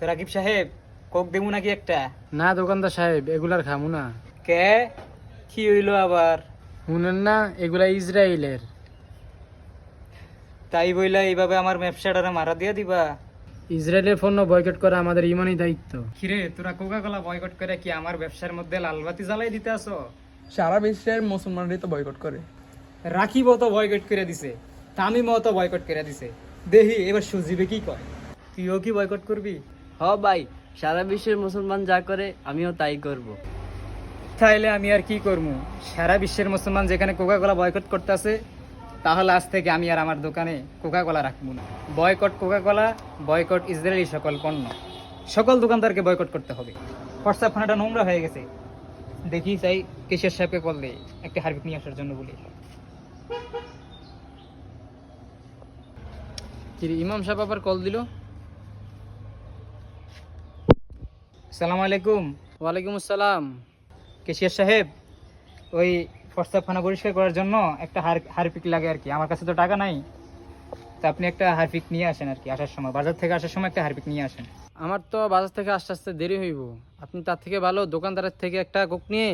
তো রাকিব সাহেব কোক দেবো নাকি একটা? না দোকানদার সাহেব, এগুলার খামু না। কে কি হইলো আবার? শুনেন না, এগুলা ইসরায়েলের। তাই বইলা এইভাবে আমার ব্যবসাটারে মারা দিয়া দিবা? ইসরায়েলের পণ্য বয়কট করা আমাদের ইমানি দায়িত্ব। কিরে তোরা কোকা কোলা বয়কট করে কি আমার ব্যবসার মধ্যে লালবাতি জ্বালাই দিতে আসো? সারা বিশ্বের মুসলমানরাই তো বয়কট করে। রাকিবও তো বয়কট করে দিছে, তামিমও তো বয়কট করে দিছে, দেখি এবার সুজিবে কি কয়। তুইও কি বয়কট করবি? হ ভাই, সারা বিশ্বের মুসলমান যা করে আমিও তাই করব। তাইলে আমি আর কি করবো? সারা বিশ্বের মুসলমান যেখানে কোকা কোলা বয়কট করতেছে, তাহলে আজ থেকে আমি আর আমার দোকানে কোকা কোলা রাখবো না। Boycott coca cola, boycott Israeli সকল পণ্য, সকল দোকানদারকে বয়কট করতে হবে। হোয়াটসঅ্যাপ ফোনটা নোংরা হয়ে গেছে, দেখি চাই কেশিয়ার সাহেবকে কল দেই একটা হারবিক নিয়ে আসার জন্য বলি। কি রে, ইমাম সাহেব আবার কল দিল? আসসালামু আলাইকুম। ওয়ালাইকুম আসসালাম। কেশিয়ার সাহেব, ওই হোয়াটসঅ্যাপ খানা পরিষ্কার করার জন্য একটা হারপিক লাগে আর কি, আমার কাছে তো টাকা নাই, তা আপনি একটা হারপিক নিয়ে আসেন আর কি, আসার সময় বাজার থেকে আসার সময় একটা হারপিক নিয়ে আসেন। আমার তো বাজার থেকে আস্তে আস্তে দেরি হইব, আপনি তার থেকে ভালো দোকানদারের থেকে একটা কোক নিয়ে,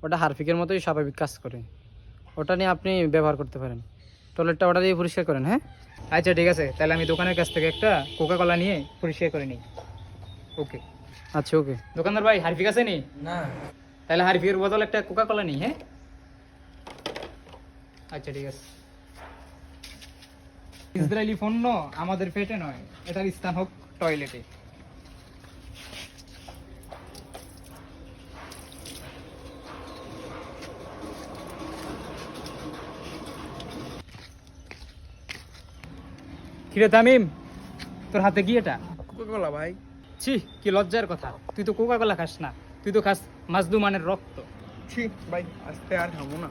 ওটা হারপিকের মতোই স্বাভাবিক কাজ করে, ওটা নিয়ে আপনি ব্যবহার করতে পারেন। টয়লেটটা ওটা দিয়ে পরিষ্কার করেন। হ্যাঁ আচ্ছা ঠিক আছে, তাহলে আমি দোকানের কাছ থেকে একটা কোকা কোলা নিয়ে পরিষ্কার করে নিই। ওকে আচ্ছা, ওকে। দোকানদার ভাই, হারপিক আছে নি? না, তাহলে হারপিকের বদল একটা কোকা কোলা নিই। হ্যাঁ আচ্ছা ঠিক আছে। ইসরায়েলি পণ্য আমাদের পেটে নয়, এটার স্থান হোক টয়লেটে। কিরে তামিম, তোর হাতে কি এটা? কোকা-কোলা ভাই। ছি, কি লজ্জার কথা, তুই তো কোকা কোলা খাস না, তুই তো খাস মাজদুমানের রক্ত। ছি ভাই, আজকে আর খাবো না।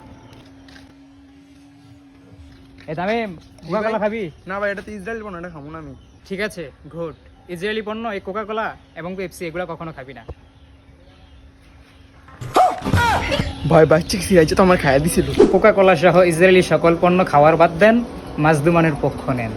এ তামিম, কোকা কোলা খাবি? না ভাই, এটা তো ইসরায়েল পণ্য, এটা খাবো না আমি। ঠিক আছে, গুড। ইসরায়েলি পণ্য এই কোকা কোলা এবং পেপসি এগুলো কখনো খাবি না। ভাই বাচ্চা সিরাইছে তো আমার খাইয়া দিছিল। কোকা কোলা সহ ইসরায়েলি সকল পণ্য খাওয়ার বাদ দেন, মাজদুমানের পক্ষ নেন।